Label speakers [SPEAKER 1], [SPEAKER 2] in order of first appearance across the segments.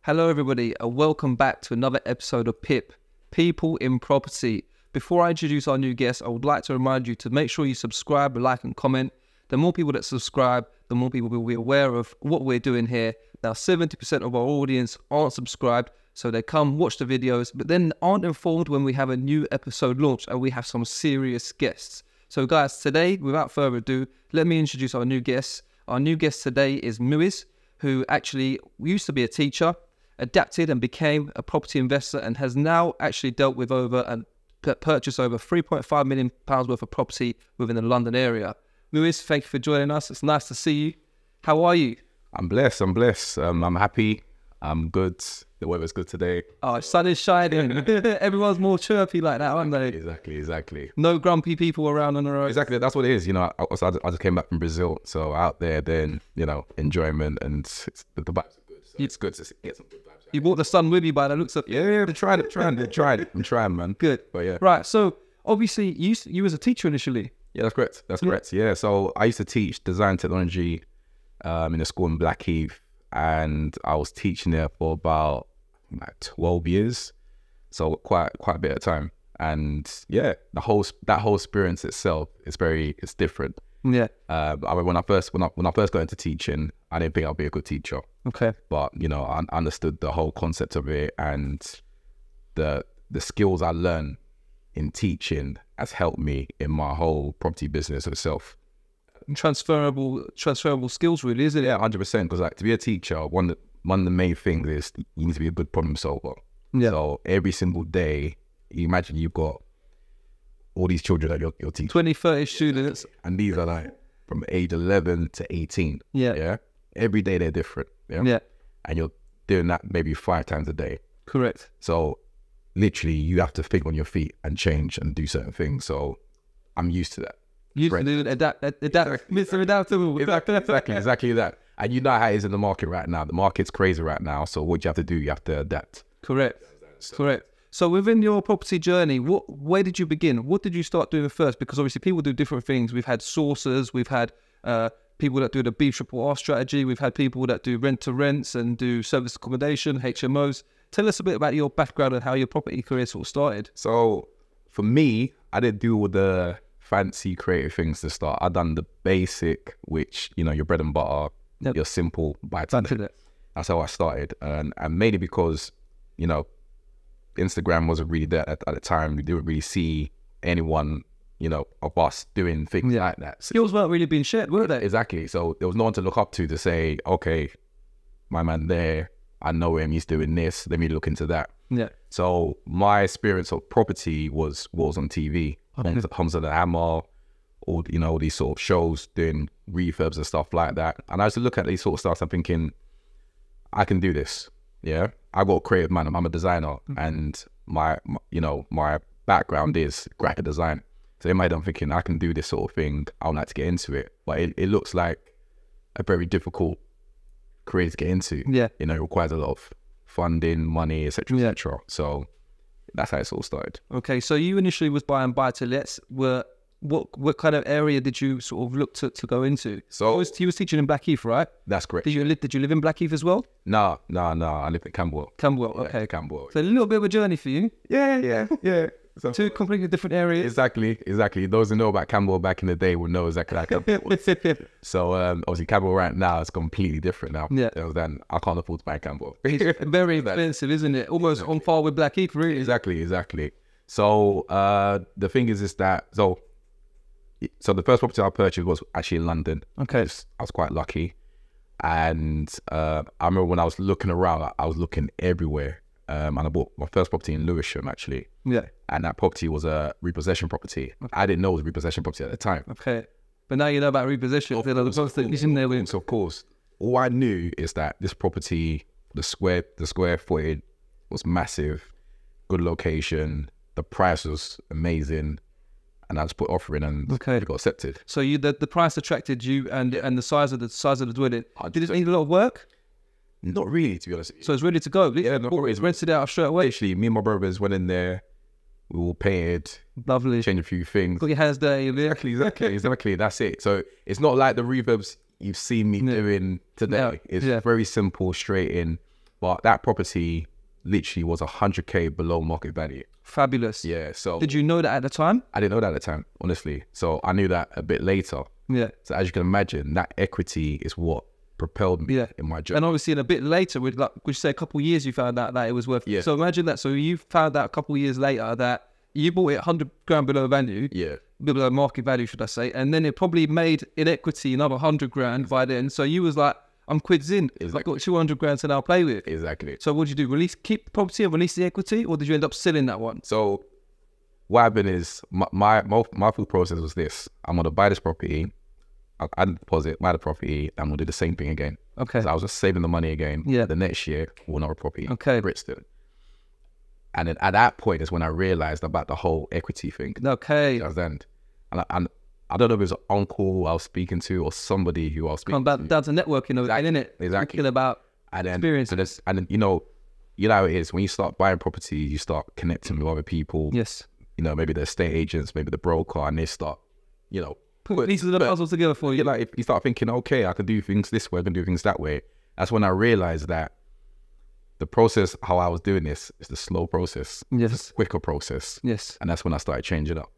[SPEAKER 1] Hello everybody and welcome back to another episode of P.I.P, People in Property. Before I introduce our new guest, I would like to remind you to make sure you subscribe, like and comment. The more people that subscribe, the more people will be aware of what we're doing here. Now 70% of our audience aren't subscribed, so they come watch the videos, but then aren't informed when we have a new episode launched and we have some serious guests. So guys, today, without further ado, let me introduce our new guest. Our new guest today is Muiz, who actually used to be a teacher, adapted and became a property investor, and has now actually dealt with purchased over £3.5 million worth of property within the London area. Muiz, thank you for joining us. It's nice to see you. How are you?
[SPEAKER 2] I'm blessed. I'm happy. I'm good. The weather's good today.
[SPEAKER 1] Oh, sun is shining. Everyone's more chirpy like that, aren't they?
[SPEAKER 2] Exactly.
[SPEAKER 1] No grumpy people around on the road.
[SPEAKER 2] Exactly. That's what it is. You know, I just came back from Brazil, so out there, then enjoyment and the vibes are good. So it's good to get some good vibes.
[SPEAKER 1] You brought the sun with you by the looks of it.
[SPEAKER 2] Yeah. I'm trying, man.
[SPEAKER 1] Good.
[SPEAKER 2] But yeah.
[SPEAKER 1] Right. So obviously, you was a teacher initially.
[SPEAKER 2] Yeah, that's correct. That's correct. Yeah. So I used to teach design technology in a school in Blackheath, and I was teaching there for about 12 years, so quite a bit of time. And yeah, that whole experience itself is it's different.
[SPEAKER 1] Yeah.
[SPEAKER 2] I mean, when I first got into teaching, I didn't think I'd be a good teacher.
[SPEAKER 1] Okay.
[SPEAKER 2] But I understood the whole concept of it, and the skills I learned in teaching has helped me in my whole property business itself.
[SPEAKER 1] Transferable skills, really, isn't it?
[SPEAKER 2] Yeah, 100%. Because to be a teacher, one of the main things is you need to be a good problem solver.
[SPEAKER 1] Yeah.
[SPEAKER 2] So every single day, you imagine you've got all these children that you're teaching.
[SPEAKER 1] 20, 30 students.
[SPEAKER 2] And these are like from age 11 to 18.
[SPEAKER 1] Yeah.
[SPEAKER 2] Yeah. Every day they're different. Yeah.
[SPEAKER 1] Yeah.
[SPEAKER 2] And you're doing that maybe 5 times a day.
[SPEAKER 1] Correct.
[SPEAKER 2] So literally you have to think on your feet and change and do certain things. So I'm used to that.
[SPEAKER 1] You do adapt, Mr. Adaptable.
[SPEAKER 2] Exactly that. And you know how it is in the market right now. The market's crazy right now. So what you have to do, you have to adapt.
[SPEAKER 1] Correct. So within your property journey, where did you begin? What did you start doing first? Because obviously people do different things. We've had sourcers, we've had people that do the B-R-R strategy, we've had people that do rent-to-rents and do service accommodation, HMOs. Tell us a bit about your background and how your property career sort of started.
[SPEAKER 2] So for me, I didn't do all the fancy creative things to start. I done the basic, which your bread and butter, your simple bites. That's how I started, and mainly because Instagram wasn't really there at the time. We didn't really see anyone of us doing things like that.
[SPEAKER 1] Skills weren't really being shared, were they?
[SPEAKER 2] Exactly. So there was no one to look up to say, okay, my man there, I know him, he's doing this, let me look into that.
[SPEAKER 1] Yeah.
[SPEAKER 2] So my experience of property was on TV. Homes of the Hammer, all these sort of shows doing refurbs and stuff like that. And I used to look at these sort of stuff, I'm thinking, I can do this. Yeah, I got a creative man. I'm a designer, and my background is graphic design. So in my head, I'm thinking I can do this sort of thing. I would like to get into it, but it looks like a very difficult career to get into.
[SPEAKER 1] Yeah,
[SPEAKER 2] it requires a lot of funding, money, etc., etc. So that's how it all started.
[SPEAKER 1] Okay, so you initially was buying buy-to-lets. What kind of area did you sort of look to go into? So he was teaching in Blackheath, right?
[SPEAKER 2] That's correct.
[SPEAKER 1] Did you live in Blackheath as well?
[SPEAKER 2] No. I lived in Camberwell.
[SPEAKER 1] Camberwell,
[SPEAKER 2] yeah,
[SPEAKER 1] okay.
[SPEAKER 2] Camberwell.
[SPEAKER 1] So a little bit of a journey for you.
[SPEAKER 2] Yeah. So,
[SPEAKER 1] 2 completely different areas.
[SPEAKER 2] Exactly. Those who know about Camberwell back in the day will know exactly how Camberwell was. So obviously Camberwell right now is completely different now.
[SPEAKER 1] Yeah.
[SPEAKER 2] Then I can't afford to buy Camberwell.
[SPEAKER 1] It's very expensive, isn't it? Almost on par with Blackheath, really.
[SPEAKER 2] Exactly. So the thing is that so the first property I purchased was actually in London.
[SPEAKER 1] Okay.
[SPEAKER 2] I was quite lucky. And I remember when I was looking around, I was looking everywhere. And I bought my first property in Lewisham, actually.
[SPEAKER 1] Yeah.
[SPEAKER 2] And that property was a repossession property. Okay. I didn't know it was a repossession property at the time.
[SPEAKER 1] Okay. But now you know about repossession.
[SPEAKER 2] Of course. All I knew is that this property, the square footage was massive, good location, the price was amazing. And I just put offer in and it got accepted.
[SPEAKER 1] So the price attracted you and the size of the dwelling. Did it need a lot of work?
[SPEAKER 2] Not really, to be honest.
[SPEAKER 1] So it's ready to go.
[SPEAKER 2] Yeah,
[SPEAKER 1] it's rented out straight away.
[SPEAKER 2] Actually, me and my brothers went in there. We all painted.
[SPEAKER 1] Lovely.
[SPEAKER 2] Changed a few things.
[SPEAKER 1] Got your hands dirty.
[SPEAKER 2] Exactly. That's it. So it's not like the reverbs you've seen me doing today. It's very simple, straight in. But that property literally was 100K below market value.
[SPEAKER 1] Fabulous.
[SPEAKER 2] Yeah. So
[SPEAKER 1] did you know that at the time?
[SPEAKER 2] I didn't know that at the time, honestly. So I knew that a bit later.
[SPEAKER 1] Yeah.
[SPEAKER 2] So as you can imagine, that equity is what propelled me in my journey.
[SPEAKER 1] And obviously, in a bit later, with like, would you say a couple of years, you found out that it was worth.
[SPEAKER 2] Yeah.
[SPEAKER 1] So imagine that. So you found out a couple of years later that you bought it 100 grand below value.
[SPEAKER 2] Yeah.
[SPEAKER 1] Below market value, should I say? And then it probably made in equity another 100 grand by then. So you was like, I'm quids in.
[SPEAKER 2] Exactly.
[SPEAKER 1] I've got 200 grand to now play with.
[SPEAKER 2] Exactly.
[SPEAKER 1] So what did you do? Keep the property and release the equity, or did you end up selling that one?
[SPEAKER 2] So what happened is my full process was this: I'm gonna buy this property, I deposit, buy the property, and we'll do the same thing again.
[SPEAKER 1] Okay.
[SPEAKER 2] So I was just saving the money again.
[SPEAKER 1] Yeah.
[SPEAKER 2] The next year, we'll another property.
[SPEAKER 1] Okay.
[SPEAKER 2] Brixton. And then at that point is when I realized about the whole equity thing.
[SPEAKER 1] Okay.
[SPEAKER 2] And I don't know if it was an uncle I was speaking to or somebody who I was speaking to.
[SPEAKER 1] Down to networking, isn't it?
[SPEAKER 2] Exactly.
[SPEAKER 1] Talking about experiences.
[SPEAKER 2] And then you know how it is when you start buying property, you start connecting with other people.
[SPEAKER 1] Yes.
[SPEAKER 2] You know, maybe the estate agents, maybe the broker, and they start, you know,
[SPEAKER 1] put pieces of the puzzle together for you.
[SPEAKER 2] Like if you start thinking, okay, I can do things this way, I can do things that way. That's when I realized that the process, how I was doing this, is the slow process.
[SPEAKER 1] Yes.
[SPEAKER 2] It's a quicker process.
[SPEAKER 1] Yes.
[SPEAKER 2] And that's when I started changing up.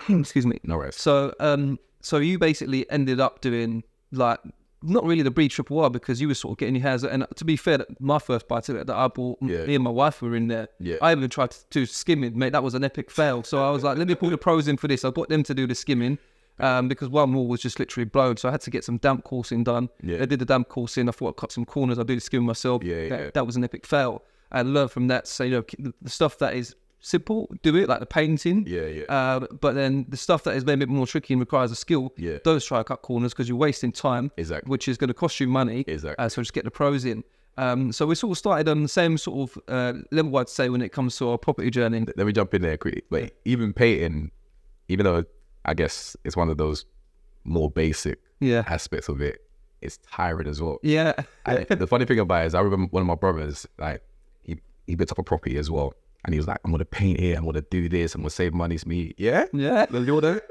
[SPEAKER 1] Excuse me.
[SPEAKER 2] No worries.
[SPEAKER 1] So, so you basically ended up doing like not really the breed triple R because you were sort of getting your hands. And to be fair, my first buy-to-let that I bought, me and my wife were in there.
[SPEAKER 2] Yeah.
[SPEAKER 1] I even tried to do skimming, mate. That was an epic fail. So I was like, let me put the pros in for this. I got them to do the skimming. Because one wall was just literally blown, so I had to get some damp coursing done. I did the damp coursing. I thought I'd cut some corners. I'd do the skimming myself. That was an epic fail. I learned from that. So, you know, the stuff that is simple, do it, like the painting. But then the stuff that is maybe a bit more tricky and requires a skill, don't try to cut corners because you're wasting time, which is going to cost you money. So just get the pros in. So we sort of started on the same sort of level, I'd say, when it comes to our property journey.
[SPEAKER 2] Let me jump in there quickly. Like, even painting, even though I guess it's one of those more basic aspects of it, it's tiring as well. The funny thing about it is I remember one of my brothers, like, he built up a property as well. And he was like, I'm going to paint here, I'm going to do this, I'm going to save money. It's me. Let's do that.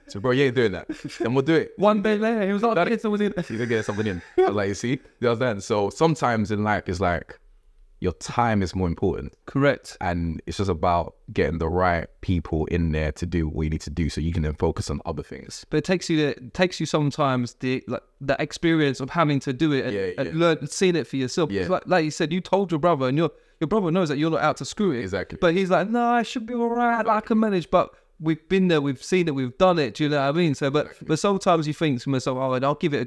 [SPEAKER 2] So, bro, you ain't doing that. I'm going to do it.
[SPEAKER 1] One day later, he was like, get something in.
[SPEAKER 2] He's going to get something in. I was like, you see? You know what I'm saying? So sometimes in life, it's like, your time is more important.
[SPEAKER 1] Correct.
[SPEAKER 2] And it's just about getting the right people in there to do what you need to do so you can then focus on other things.
[SPEAKER 1] But it takes you sometimes the experience of having to do it and seeing it for yourself. Like you said, you told your brother, and your brother knows that you're not out to screw it.
[SPEAKER 2] Exactly.
[SPEAKER 1] But he's like, no, I should be all right. I can manage. But we've been there, we've seen it, we've done it. Do you know what I mean? So, but sometimes you think to myself, oh, I'll give it a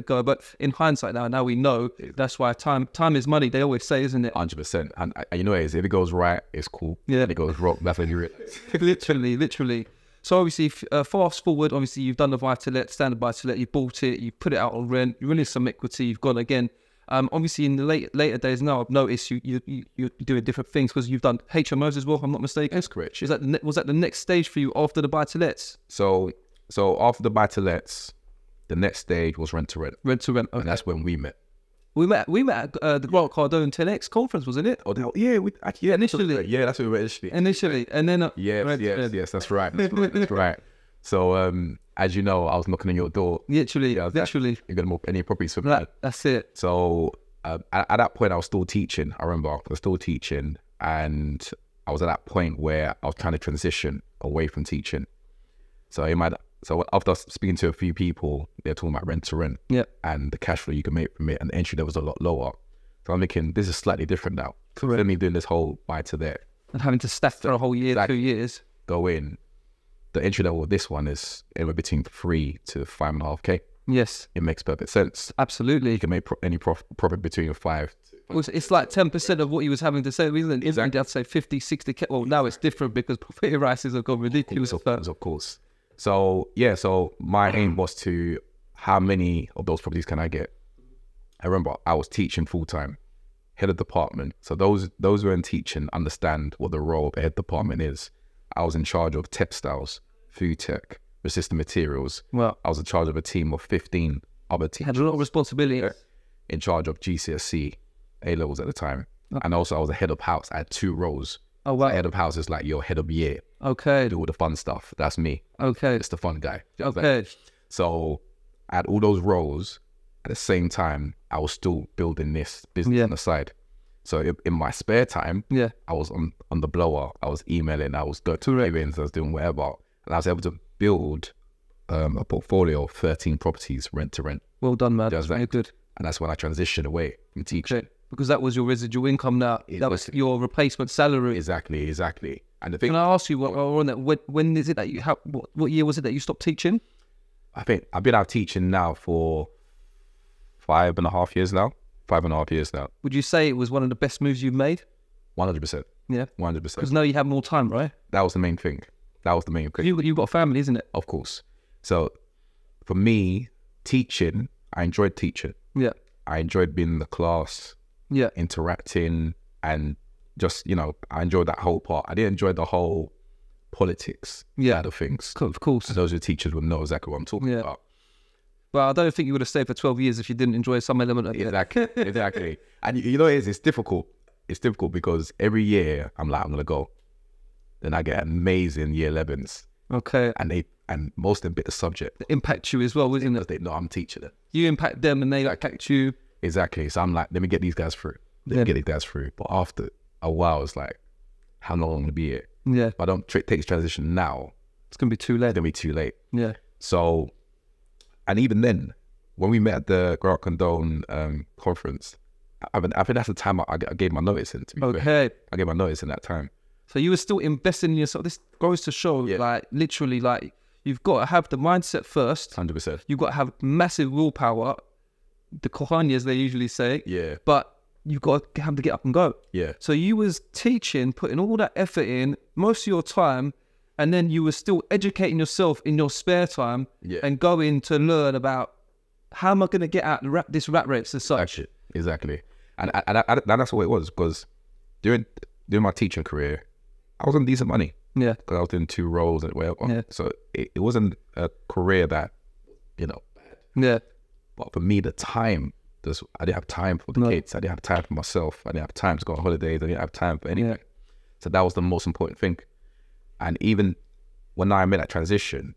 [SPEAKER 1] go. But in hindsight now we know that's why time is money. They always say, isn't it?
[SPEAKER 2] 100%. And you know what it is? If it goes right, it's cool. If it goes wrong, that's when you realize.
[SPEAKER 1] literally. So obviously, fast forward. Obviously, you've done the buy-to-let, standard buy-to-let. You bought it, you put it out on rent, you released some equity, you've gone again. Obviously, in the later days now, I've noticed you're doing different things because you've done HMOs as well, if I'm not mistaken.
[SPEAKER 2] That's correct.
[SPEAKER 1] Was that the next stage for you after the buy-to-lets?
[SPEAKER 2] So after the buy-to-lets, the next stage was rent-to-rent.
[SPEAKER 1] Rent-to-rent, okay.
[SPEAKER 2] And that's when we met.
[SPEAKER 1] We met at the Grant Cardone 10X conference, wasn't it?
[SPEAKER 2] Initially. Yeah, that's where we met
[SPEAKER 1] initially. And then...
[SPEAKER 2] Yes, that's right. That's right. So, as you know, I was knocking on your door.
[SPEAKER 1] Literally.
[SPEAKER 2] You got any properties for me?
[SPEAKER 1] That's it.
[SPEAKER 2] So, at that point, I was still teaching. I remember I was still teaching, and I was at that point where I was trying to transition away from teaching. So after speaking to a few people, they're talking about rent to rent, and the cash flow you can make from it, and the entry level was a lot lower. So I'm thinking this is slightly different now.
[SPEAKER 1] Correct.
[SPEAKER 2] Instead of me doing this whole buy to let
[SPEAKER 1] and having to staff for a whole year, 2 years,
[SPEAKER 2] go in. The entry level of this one is anywhere between 3 to 5.5K.
[SPEAKER 1] Yes,
[SPEAKER 2] it makes perfect sense.
[SPEAKER 1] Absolutely,
[SPEAKER 2] you can make any profit between 5.
[SPEAKER 1] It's like 10% of what he was having to say, isn't it? Exactly. I'd say 50, 60K. Well, now it's different because property prices have gone ridiculous.
[SPEAKER 2] Of course. So my aim was to, how many of those properties can I get? I remember I was teaching full time, head of department. So those who are in teaching understand what the role of a head department is. I was in charge of textiles, food tech, resistant materials.
[SPEAKER 1] Well,
[SPEAKER 2] I was in charge of a team of 15 other teachers.
[SPEAKER 1] Had a lot of responsibility.
[SPEAKER 2] In charge of GCSE, A-levels at the time. And also I was a head of house. I had 2 roles.
[SPEAKER 1] Oh, wow.
[SPEAKER 2] So head of house is like your head of year.
[SPEAKER 1] Okay.
[SPEAKER 2] Do all the fun stuff. That's me.
[SPEAKER 1] Okay.
[SPEAKER 2] It's the fun guy.
[SPEAKER 1] Okay.
[SPEAKER 2] So I had all those roles. At the same time, I was still building this business on the side. So in my spare time, I was on the blower. I was emailing. I was going to events. I was doing whatever, and I was able to build a portfolio of 13 properties, rent to rent.
[SPEAKER 1] Well done, man. That's very good.
[SPEAKER 2] And that's when I transitioned away from teaching.
[SPEAKER 1] Okay. Because that was your residual income now. That was your replacement salary.
[SPEAKER 2] Exactly. And the thing,
[SPEAKER 1] can I ask you when is it that you what year was it that you stopped teaching?
[SPEAKER 2] I think I've been out teaching now for 5.5 years now. 5.5 years now.
[SPEAKER 1] Would you say it was one of the best moves you've made?
[SPEAKER 2] 100%.
[SPEAKER 1] Yeah.
[SPEAKER 2] 100%.
[SPEAKER 1] Because now you have more time, right?
[SPEAKER 2] That was the main thing.
[SPEAKER 1] You've got a family, isn't it?
[SPEAKER 2] Of course. So for me, teaching, I enjoyed teaching.
[SPEAKER 1] Yeah.
[SPEAKER 2] I enjoyed being in the class.
[SPEAKER 1] Yeah.
[SPEAKER 2] Interacting and just, I enjoyed that whole part. I didn't enjoy the whole politics side of things.
[SPEAKER 1] Of course.
[SPEAKER 2] And those who are teachers would know exactly what I'm talking about.
[SPEAKER 1] Well, I don't think you would have stayed for 12 years if you didn't enjoy some element of it.
[SPEAKER 2] Exactly. And it's difficult. It's difficult because every year I'm like, I'm going to go. Then I get amazing year 11s.
[SPEAKER 1] Okay.
[SPEAKER 2] And most of them bit the subject.
[SPEAKER 1] They impact you as well, isn't it?
[SPEAKER 2] They know I'm teaching them.
[SPEAKER 1] You impact them and they impact you.
[SPEAKER 2] Exactly. So I'm like, let me get these guys through. But after a while, it's like, how long am I going to be here?
[SPEAKER 1] Yeah.
[SPEAKER 2] If I don't take this transition now,
[SPEAKER 1] it's going to be too late.
[SPEAKER 2] It's going to be too late.
[SPEAKER 1] Yeah.
[SPEAKER 2] So, and even then, when we met at the Grow Up Condone conference, I think that's the time I gave my notice in. To be fair. I gave my notice in that time.
[SPEAKER 1] So you were still investing in yourself. This goes to show, like, literally, like, you've got to have the mindset first.
[SPEAKER 2] 100%.
[SPEAKER 1] You've got to have massive willpower. The cojones, as they usually say.
[SPEAKER 2] Yeah.
[SPEAKER 1] But you've got to have to get up and go.
[SPEAKER 2] Yeah.
[SPEAKER 1] So you was teaching, putting all that effort in, most of your time, and then you were still educating yourself in your spare time and going to learn about how am I going to get out this rat race as such.
[SPEAKER 2] Exactly. And that's what it was, because during my teaching career, I was on decent money.
[SPEAKER 1] Yeah.
[SPEAKER 2] Because I was doing 2 roles and whatever. Yeah. So it wasn't a career that, bad.
[SPEAKER 1] Yeah.
[SPEAKER 2] But for me, the time, I didn't have time for the kids. I didn't have time for myself. I didn't have time to go on holidays. I didn't have time for anything. Yeah. So that was the most important thing. And even when I made that transition,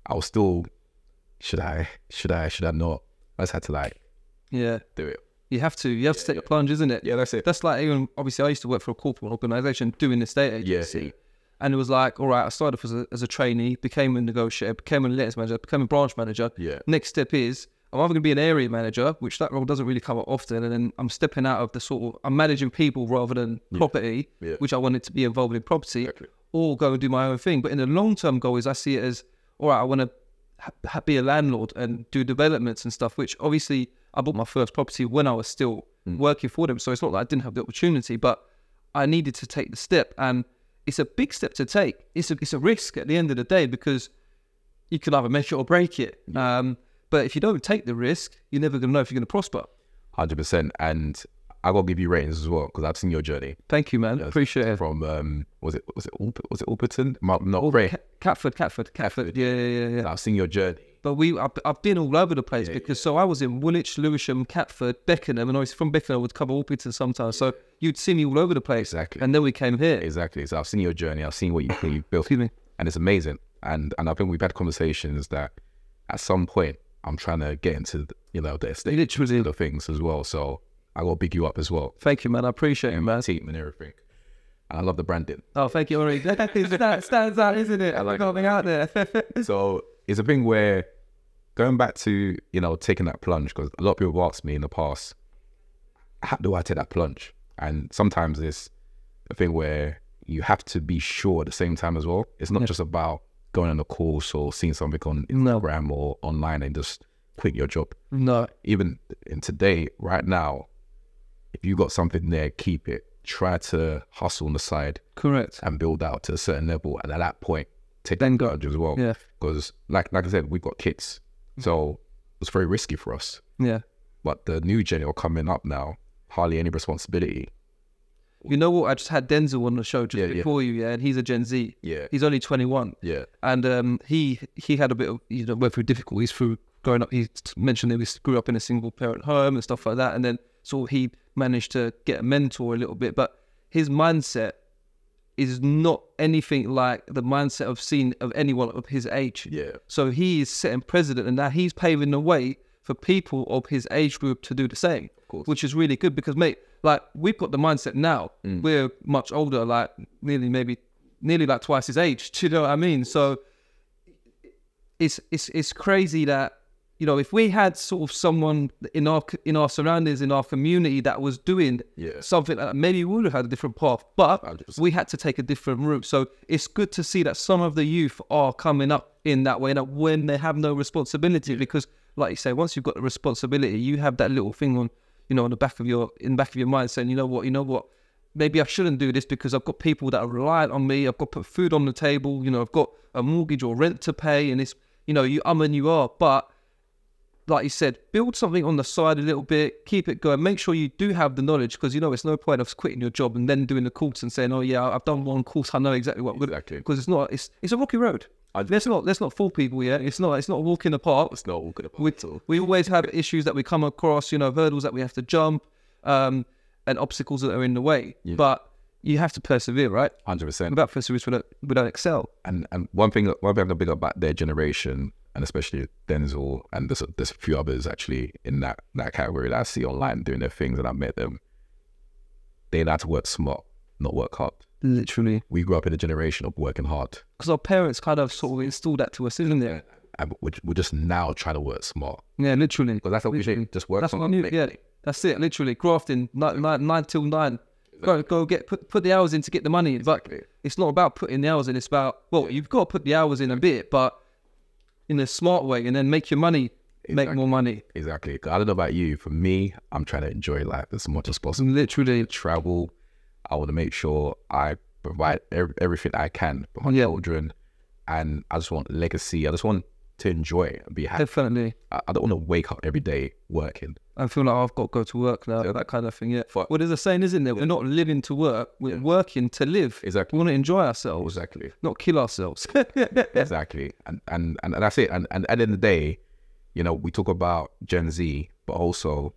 [SPEAKER 2] I was still, should I not? I just had to do it.
[SPEAKER 1] You have to take the plunge, isn't it?
[SPEAKER 2] Yeah, that's it.
[SPEAKER 1] That's like, even obviously I used to work for a corporate organisation doing the estate agency. Yeah. And it was like, all right, I started off as a trainee, became a negotiator, became a letters manager, became a branch manager. Yeah. Next step is, I'm either going to be an area manager, which that role doesn't really come up often, and then I'm stepping out of the sort of, I'm managing people rather than property, which I wanted to be involved in property, or go and do my own thing. But in the long-term goal is I see it as, all right, I want to be a landlord and do developments and stuff, which obviously I bought my first property when I was still working for them. So it's not that I didn't have the opportunity, but I needed to take the step. And it's a big step to take. It's a risk at the end of the day, because you can either make it or break it. But if you don't take the risk, you're never going to know if you're going to prosper.
[SPEAKER 2] 100%. And I got to give you ratings as well, because I've seen your journey.
[SPEAKER 1] Thank you, man. Appreciate it.
[SPEAKER 2] From, was it Alperton? Not Bray.
[SPEAKER 1] Catford. Yeah.
[SPEAKER 2] So I've seen your journey.
[SPEAKER 1] But I've been all over the place, because so I was in Woolwich, Lewisham, Catford, Beckenham, and obviously from Beckenham I would cover Alperton sometimes. So you'd see me all over the place.
[SPEAKER 2] Exactly.
[SPEAKER 1] And then we came here.
[SPEAKER 2] Exactly. So I've seen your journey. I've seen what you've built.
[SPEAKER 1] Excuse me.
[SPEAKER 2] And it's amazing. And I think we've had conversations that at some point I'm trying to get into the estate, literally the things as well. So I got to big you up as well.
[SPEAKER 1] Thank you, man. I appreciate it, man.
[SPEAKER 2] Team and everything. And I love the branding.
[SPEAKER 1] Oh, thank you, Ori. That stands out, isn't it? I like something out there.
[SPEAKER 2] So it's a thing where, going back to, taking that plunge, because a lot of people have asked me in the past, how do I take that plunge? And sometimes it's a thing where you have to be sure at the same time as well. It's not just about going on a course or seeing something on Instagram or online and just quit your job.
[SPEAKER 1] No.
[SPEAKER 2] Even in today, right now, if you got something there, keep it. Try to hustle on the side.
[SPEAKER 1] Correct.
[SPEAKER 2] And build out to a certain level. And at that point, take the plunge as well.
[SPEAKER 1] Yeah.
[SPEAKER 2] Because like I said, we've got kids. So it's very risky for us.
[SPEAKER 1] Yeah.
[SPEAKER 2] But the new gen are coming up now, hardly any responsibility.
[SPEAKER 1] You know what? I just had Denzel on the show just before you, and he's a Gen Z.
[SPEAKER 2] Yeah.
[SPEAKER 1] He's only 21.
[SPEAKER 2] Yeah.
[SPEAKER 1] And he had a bit of, went through difficulties through growing up. He mentioned that he grew up in a single parent home and stuff like that. And then sort of he managed to get a mentor a little bit. But his mindset is not anything like the mindset of anyone of his age.
[SPEAKER 2] Yeah.
[SPEAKER 1] So he is setting precedent, and now he's paving the way for people of his age group to do the same, which is really good because, mate, like we've got the mindset now. We're much older, like nearly like twice his age. Do you know what I mean? So it's crazy that, you know, if we had sort of someone in our surroundings, in our community that was doing something like that, maybe we would have had a different path, but
[SPEAKER 2] 100%.
[SPEAKER 1] we had to take a different route. So it's good to see that some of the youth are coming up in that way, that when they have no responsibility, because like you say, once you've got the responsibility, you have that little thing on, you know, in the back of your mind saying, you know what, maybe I shouldn't do this because I've got people that are reliant on me. I've got to put food on the table. You know, I've got a mortgage or rent to pay, and it's, you know, you and you are. But like you said, build something on the side a little bit, keep it going. Make sure you do have the knowledge, because, you know, it's no point of quitting your job and then doing the course and saying, oh yeah, I've done one course, I know exactly what.
[SPEAKER 2] Exactly.
[SPEAKER 1] Because it's a rocky road. Let's not fool people. Yeah, it's not a walk in the park.
[SPEAKER 2] It's not a walk in the park.
[SPEAKER 1] We always have issues that we come across, you know, hurdles that we have to jump, and obstacles that are in the way. Yeah. But you have to persevere, right?
[SPEAKER 2] 100%.
[SPEAKER 1] Without perseverance, we don't excel.
[SPEAKER 2] And one thing I'm gonna big up about their generation, and especially Denzel, and there's a few others actually in that category that I see online doing their things, and I met them. They know how to work smart, not work hard.
[SPEAKER 1] Literally.
[SPEAKER 2] We grew up in a generation of working hard.
[SPEAKER 1] Because our parents kind of sort of installed that to us, isn't it?
[SPEAKER 2] And we're just now trying to work smart.
[SPEAKER 1] Yeah, literally.
[SPEAKER 2] Because that's what we do. Just work smart.
[SPEAKER 1] Yeah, that's it. Literally, grafting 9 till 9. Go put the hours in to get the money. Exactly. But it's not about putting the hours in. It's about, well, you've got to put the hours in a bit, but in a smart way, and then make your money. Make more money.
[SPEAKER 2] Exactly. I don't know about you. For me, I'm trying to enjoy life as much as possible.
[SPEAKER 1] Literally.
[SPEAKER 2] Travel. I want to make sure I provide everything I can for my children, and I just want legacy. I just want to enjoy and be happy.
[SPEAKER 1] Definitely.
[SPEAKER 2] I don't want to wake up every day working.
[SPEAKER 1] I feel like I've got to go to work now, that kind of thing. Yeah. Well, there's a saying, isn't there? We're not living to work. We're working to live.
[SPEAKER 2] Exactly.
[SPEAKER 1] We want to enjoy ourselves.
[SPEAKER 2] Exactly.
[SPEAKER 1] Not kill ourselves.
[SPEAKER 2] Exactly. And that's it. And at the end of the day, you know, we talk about Gen Z, but also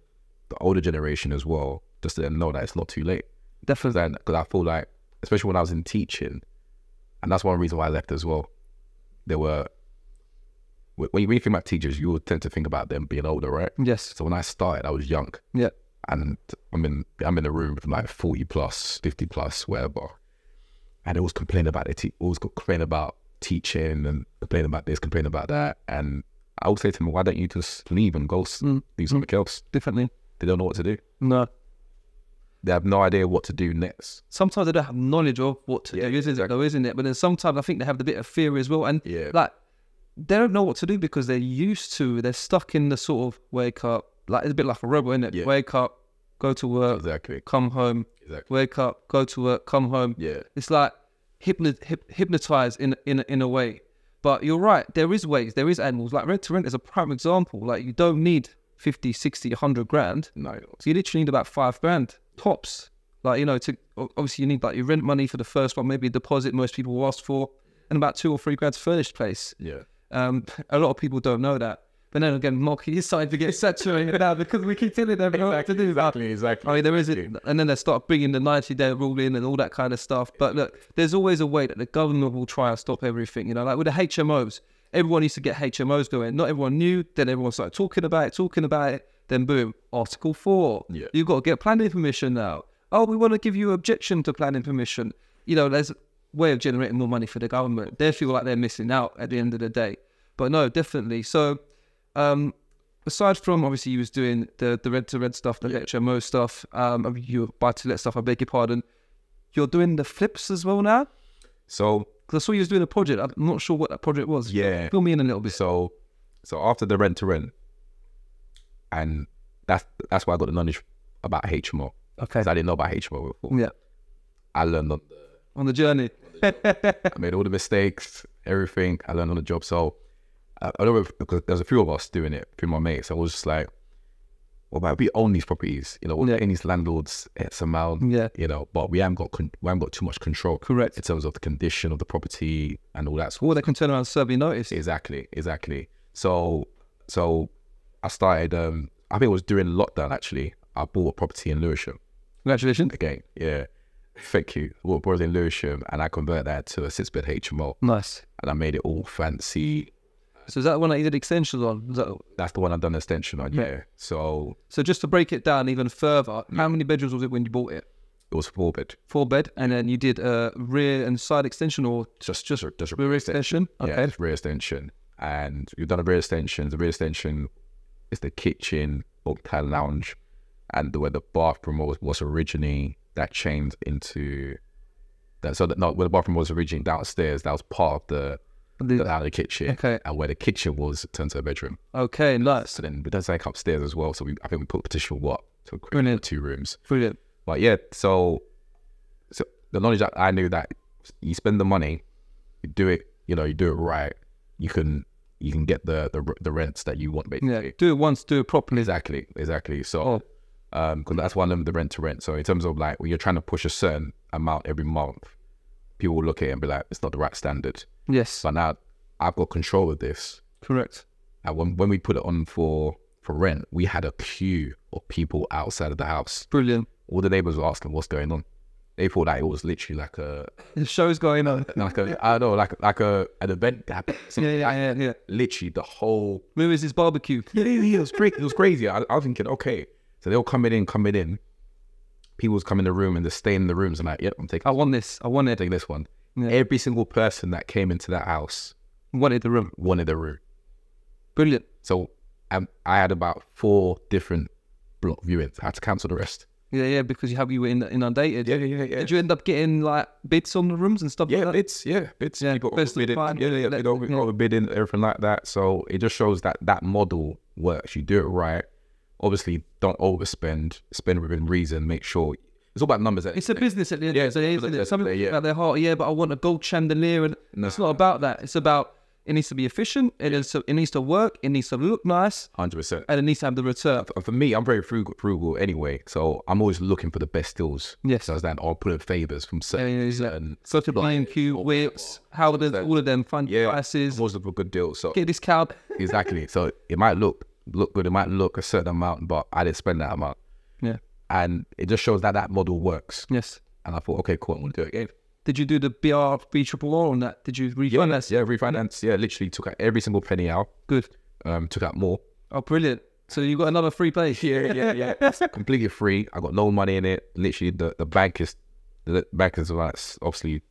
[SPEAKER 2] the older generation as well, just to know that it's not too late.
[SPEAKER 1] Definitely.
[SPEAKER 2] Because I feel like, especially when I was in teaching, and that's one reason why I left as well, there were, when you think about teachers, you would tend to think about them being older, right?
[SPEAKER 1] Yes.
[SPEAKER 2] So when I started, I was young.
[SPEAKER 1] Yeah.
[SPEAKER 2] And I'm in a room with like 40 plus, 50 plus, whatever. And they always complain about it. Always complain about teaching and complain about this, complain about that. And I would say to them, why don't you just leave and go do something else?
[SPEAKER 1] Definitely.
[SPEAKER 2] They don't know what to do.
[SPEAKER 1] No.
[SPEAKER 2] They have no idea what to do next.
[SPEAKER 1] Sometimes they don't have knowledge of what to do, isn't it? But then sometimes I think they have the bit of fear as well. And like, they don't know what to do because they're stuck in the sort of wake up, like it's a bit like a robot, isn't it? Yeah. Wake up, go to work, come home, wake up, go to work, come home. Yeah. It's like hypnotized in a way. But you're right, there is ways, there is animals. Like rent to rent is a prime example. Like you don't need 50, 60, 100 grand.
[SPEAKER 2] No.
[SPEAKER 1] So you literally need about 5 grand tops. Like, you know, obviously you need like your rent money for the first one, maybe a deposit most people will ask for, and about 2 or 3 grand furnished place. Yeah. A lot of people don't know that. But then again, Mark, he's starting to get saturated now because we keep telling them what to do.
[SPEAKER 2] Exactly.
[SPEAKER 1] I mean, there is it, and then they start bringing the 90-day rule in and all that kind of stuff. But look, there's always a way that the government will try and stop everything. You know, like with the HMOs, everyone used to get HMOs going. Not everyone knew. Then everyone started talking about it. Then boom, Article 4. Yeah. You've got to get planning permission now. Oh, we want to give you objection to planning permission. You know, there's a way of generating more money for the government. They feel like they're missing out at the end of the day. But no, definitely. So, aside from obviously you was doing the rent-to-rent stuff, the HMO stuff, your buy-to-let stuff, I beg your pardon, you're doing the flips as well now?
[SPEAKER 2] So,
[SPEAKER 1] because I saw you was doing a project. I'm not sure what that project was.
[SPEAKER 2] Yeah.
[SPEAKER 1] Fill me in a little bit.
[SPEAKER 2] So after the rent-to-rent, and that's why I got the knowledge about HMO. Okay. Because I didn't know about HMO before. Yeah. I learned
[SPEAKER 1] on the journey.
[SPEAKER 2] I made all the mistakes, everything. I learned on the job. So I don't know, because there's a few of us doing it, a few of my mates. I was just like, well, but we own these properties, you know, we're paying these landlords X amount, you know, but we haven't got too much control. Correct. In terms of the condition of the property and all that.
[SPEAKER 1] Well, they can turn around and serve you notice.
[SPEAKER 2] Exactly. So I started, I think it was during lockdown actually, I bought a property in Lewisham.
[SPEAKER 1] Congratulations.
[SPEAKER 2] Again, yeah. Thank you. I bought a property in Lewisham and I converted that to a 6-bed HMO.
[SPEAKER 1] Nice.
[SPEAKER 2] And I made it all fancy.
[SPEAKER 1] So is that the one that you did extensions on?
[SPEAKER 2] That's the one I've done extension on, yeah. So
[SPEAKER 1] just to break it down even further, how many bedrooms was it when you bought it?
[SPEAKER 2] it was 4-bed.
[SPEAKER 1] 4-bed, and then you did a rear and side extension, or
[SPEAKER 2] Just a
[SPEAKER 1] rear extension? Okay.
[SPEAKER 2] Yeah, just rear extension. And we've done a rear extension. The rear extension is the kitchen or plan lounge, and where the bathroom was originally, that changed into that. So that where the bathroom was originally downstairs, that was part of the kitchen.
[SPEAKER 1] Okay.
[SPEAKER 2] And where the kitchen was turned to a bedroom.
[SPEAKER 1] Okay, nice.
[SPEAKER 2] So then we done something upstairs as well. So I think we put petition what to create
[SPEAKER 1] Brilliant.
[SPEAKER 2] 2 rooms.
[SPEAKER 1] Brilliant.
[SPEAKER 2] But yeah, so the knowledge that I knew that you spend the money, you do it right, you can get the rents that you want, basically.
[SPEAKER 1] Yeah, do it once, do it properly.
[SPEAKER 2] Exactly. So because that's one of them, the rent to rent. So in terms of like when you're trying to push a certain amount every month, people will look at it and be like, it's not the right standard.
[SPEAKER 1] Yes.
[SPEAKER 2] But now I've got control of this.
[SPEAKER 1] Correct.
[SPEAKER 2] And when we put it on for rent, we had a queue of people outside of the house.
[SPEAKER 1] Brilliant.
[SPEAKER 2] All the neighbors were asking what's going on. They thought that it was literally like
[SPEAKER 1] the show's going on.
[SPEAKER 2] I don't know, like an event happened.
[SPEAKER 1] Yeah.
[SPEAKER 2] Literally the whole.
[SPEAKER 1] Muiz is barbecue.
[SPEAKER 2] Yeah, it was great. It was crazy. I was thinking, okay, so they were coming in. People was coming in the room and just staying in the rooms. And like, yep, I'm taking.
[SPEAKER 1] I want this. I want it.
[SPEAKER 2] Take this one.
[SPEAKER 1] Yeah.
[SPEAKER 2] Every single person that came into that house
[SPEAKER 1] wanted the room. Brilliant.
[SPEAKER 2] So I had about 4 different block viewings. I had to cancel the rest.
[SPEAKER 1] Yeah, because you were inundated.
[SPEAKER 2] Yeah.
[SPEAKER 1] Did you end up getting like bids on the rooms and stuff like that?
[SPEAKER 2] Bids. Yeah, people bidding.
[SPEAKER 1] Yeah.
[SPEAKER 2] Bidding, everything like that. So it just shows that model works. You do it right. Obviously, don't overspend. Spend within reason. Make sure it's all about numbers.
[SPEAKER 1] It's a business at the end of the day, isn't it? Some people at their heart, but I want a gold chandelier, and it's not about that. It's about it needs to be efficient. It needs to work. It needs to look nice.
[SPEAKER 2] 100%.
[SPEAKER 1] And it needs to have the return.
[SPEAKER 2] For me, I'm very frugal anyway, so I'm always looking for the best deals.
[SPEAKER 1] Yes.
[SPEAKER 2] So that I'll put in favors from certain.
[SPEAKER 1] Such a B&Q, Whips, Howard's, all of them, fun prices.
[SPEAKER 2] I'm always looking for good deals. So
[SPEAKER 1] get a discount.
[SPEAKER 2] Exactly. So it might look good. It might look a certain amount, but I didn't spend that amount.
[SPEAKER 1] Yeah.
[SPEAKER 2] And it just shows that model works.
[SPEAKER 1] Yes.
[SPEAKER 2] And I thought, okay, cool, I'm going to do it again.
[SPEAKER 1] Did you do the B-triple R on that? Did you refinance?
[SPEAKER 2] Yeah, refinance. Yeah, literally took out every single penny out.
[SPEAKER 1] Good.
[SPEAKER 2] Took out more.
[SPEAKER 1] Oh, brilliant. So you got another free place?
[SPEAKER 2] Yeah. Completely free. I got no money in it. Literally, the bank is like, obviously.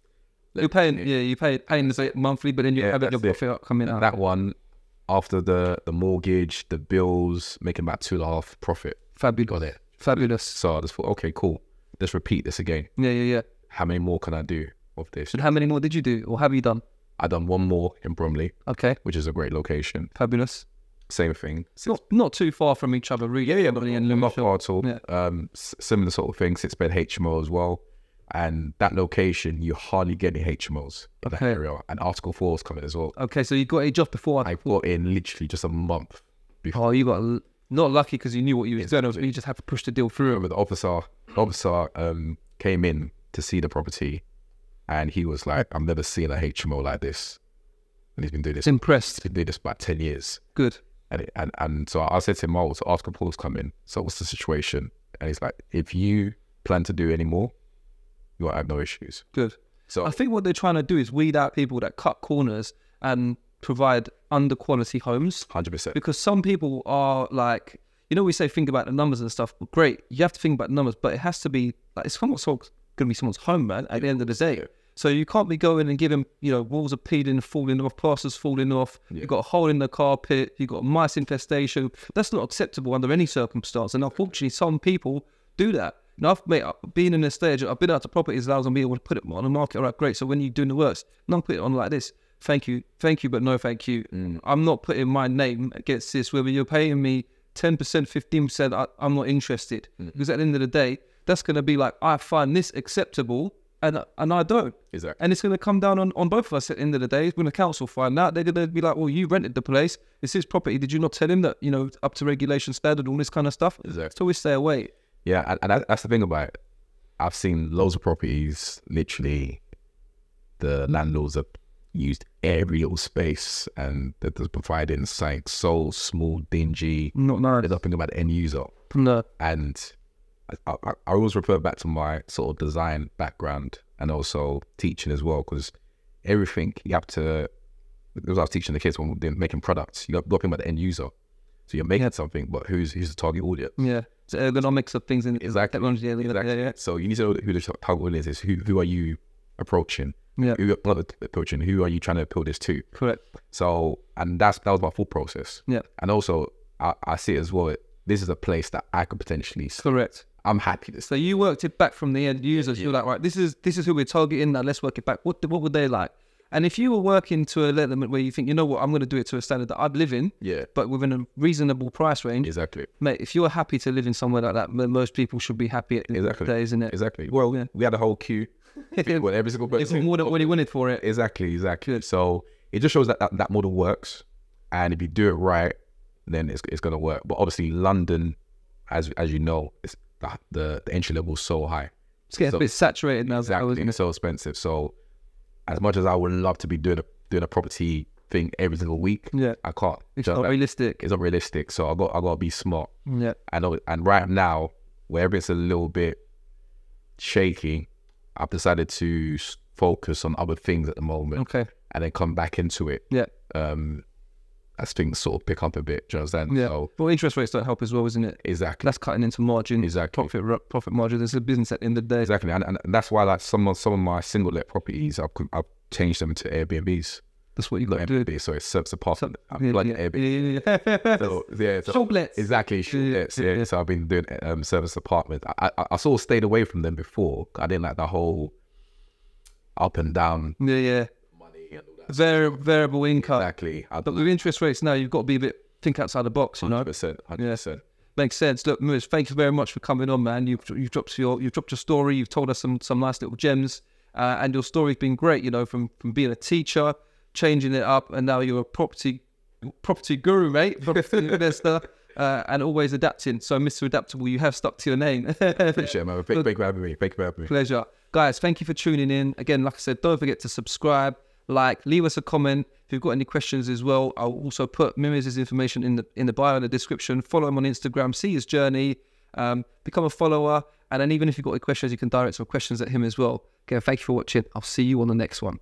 [SPEAKER 1] You're paying, you're paying the monthly, but then you have your profit coming out.
[SPEAKER 2] That one, after the mortgage, the bills, making about 2.5 profit.
[SPEAKER 1] Fabulous.
[SPEAKER 2] Got it.
[SPEAKER 1] Fabulous.
[SPEAKER 2] So I just thought, okay, cool. Let's repeat this again.
[SPEAKER 1] Yeah.
[SPEAKER 2] How many more can I do of this?
[SPEAKER 1] And how many more did you do, or have you done?
[SPEAKER 2] I done one more in Bromley.
[SPEAKER 1] Okay.
[SPEAKER 2] Which is a great location.
[SPEAKER 1] Fabulous.
[SPEAKER 2] Same thing.
[SPEAKER 1] Not too far from each other, really.
[SPEAKER 2] Yeah, not far at all.
[SPEAKER 1] Yeah.
[SPEAKER 2] Similar sort of thing, 6-bed HMO as well. And that location, you hardly get any HMOs in that area. And Article 4 is coming as well.
[SPEAKER 1] Okay, so you got it just before.
[SPEAKER 2] I got in literally just a month before.
[SPEAKER 1] Oh, you got not lucky because you knew what you were doing. You just have to push the deal through.
[SPEAKER 2] But the officer came in to see the property, and he was like, "I've never seen a HMO like this." And he's been doing this.
[SPEAKER 1] Impressed.
[SPEAKER 2] He's been doing this for about 10 years.
[SPEAKER 1] Good.
[SPEAKER 2] And so I said to him, "Oh, so Article 4's coming. So what's the situation?" And he's like, "If you plan to do any more, you won't have no issues."
[SPEAKER 1] Good.
[SPEAKER 2] So
[SPEAKER 1] I think what they're trying to do is weed out people that cut corners and provide under quality homes.
[SPEAKER 2] 100%.
[SPEAKER 1] Because some people are like, we say think about the numbers and stuff. But great, you have to think about the numbers, but it has to be like it's going to be someone's home, man. At the end of the day. So you can't be going and giving, walls are peeling, falling off, plasters falling off. Yeah. You've got a hole in the carpet. You've got mice infestation. That's not acceptable under any circumstance. And unfortunately, some people do that. Now, I've been in a stage, I've been out to properties allows me able to put it on the market. All right, great. So when you're doing the works, not put it on like this. Thank you, but no thank you. I'm not putting my name against this. Whether you're paying me 10%, 15%, I'm not interested. Because at the end of the day, that's going to be like, I find this acceptable and I don't.
[SPEAKER 2] Exactly.
[SPEAKER 1] And it's going to come down on both of us at the end of the day. When the council find out, they're going to be like, well, you rented the place. It's his property. Did you not tell him that, up to regulation standard, all this kind of stuff?
[SPEAKER 2] Exactly.
[SPEAKER 1] So we stay away.
[SPEAKER 2] Yeah, and that's the thing about it. I've seen loads of properties, literally, the landlords have used every little space and they're providing something so small, dingy.
[SPEAKER 1] Not nice.
[SPEAKER 2] They're not thinking about the end user.
[SPEAKER 1] No.
[SPEAKER 2] And I always refer back to my sort of design background and also teaching as well, because everything you have to because I was teaching the kids when they're making products, you got to think about the end user. So you're making something, but who's the target audience?
[SPEAKER 1] Yeah. So ergonomics of things in technology.
[SPEAKER 2] Exactly.
[SPEAKER 1] Yeah.
[SPEAKER 2] So you need to know who the target audience is. Who are you approaching?
[SPEAKER 1] Yeah.
[SPEAKER 2] Who are you trying to appeal this to?
[SPEAKER 1] Correct.
[SPEAKER 2] So, and that was my full process.
[SPEAKER 1] Yeah.
[SPEAKER 2] And also, I see it as well. This is a place that I could potentially.
[SPEAKER 1] Correct.
[SPEAKER 2] I'm happy to.
[SPEAKER 1] So you worked it back from the end users. You're like, right, this is who we're targeting. Now let's work it back. What would they like? And if you were working to a element where you think, you know what, I'm going to do it to a standard that I'd live in, but within a reasonable price range.
[SPEAKER 2] Exactly.
[SPEAKER 1] Mate, if you're happy to live in somewhere like that, most people should be happy at the end of the day, isn't it?
[SPEAKER 2] Exactly. Well, we had a whole queue. With every single person.
[SPEAKER 1] It's more than what he wanted for it.
[SPEAKER 2] Exactly. Good. So it just shows that model works. And if you do it right, then it's going to work. But obviously London, as you know, it's the entry level is so high.
[SPEAKER 1] It's getting a bit saturated now.
[SPEAKER 2] Exactly. It's so expensive. So as much as I would love to be doing a property thing every single week, I can't.
[SPEAKER 1] It's not realistic.
[SPEAKER 2] It's not realistic. So I got to be smart.
[SPEAKER 1] Yeah.
[SPEAKER 2] And right now, wherever it's a little bit shaky, I've decided to focus on other things at the moment.
[SPEAKER 1] Okay.
[SPEAKER 2] And then come back into it.
[SPEAKER 1] Yeah.
[SPEAKER 2] As things sort of pick up a bit. Do you understand?
[SPEAKER 1] Yeah.
[SPEAKER 2] So,
[SPEAKER 1] well, interest rates don't help as well, isn't it?
[SPEAKER 2] Exactly.
[SPEAKER 1] That's cutting into margin.
[SPEAKER 2] Exactly.
[SPEAKER 1] Profit margin. There's a business at the end of the day.
[SPEAKER 2] Exactly. And that's why like some of my single let properties, I've changed them to Airbnbs.
[SPEAKER 1] That's what you got to do.
[SPEAKER 2] So it's service apartment. I'm like Airbnb. So
[SPEAKER 1] Shoplets.
[SPEAKER 2] Exactly. Shoplets. Yeah. So I've been doing service apartment. I sort of stayed away from them before. I didn't like the whole up and down.
[SPEAKER 1] Yeah.
[SPEAKER 2] Money and all that.
[SPEAKER 1] Variable income.
[SPEAKER 2] Exactly.
[SPEAKER 1] But with interest rates now, you've got to be think outside the box, you know.
[SPEAKER 2] 100%.
[SPEAKER 1] Yeah. Makes sense. Look, Muiz, thank you very much for coming on, man. You've dropped your story. You've told us some nice little gems, and your story's been great. You know, from being a teacher, changing it up, and now you're a property guru, mate, property investor, and always adapting. So, Mr. Adaptable, you have stuck to your name.
[SPEAKER 2] Appreciate it, man. Thank you for having me.
[SPEAKER 1] Pleasure, guys. Thank you for tuning in. Again, like I said, don't forget to subscribe, like, leave us a comment. If you've got any questions as well, I'll also put Muiz's information in the bio, in the description. Follow him on Instagram, see his journey, become a follower, and then even if you've got any questions, you can direct some questions at him as well. Again, thank you for watching. I'll see you on the next one.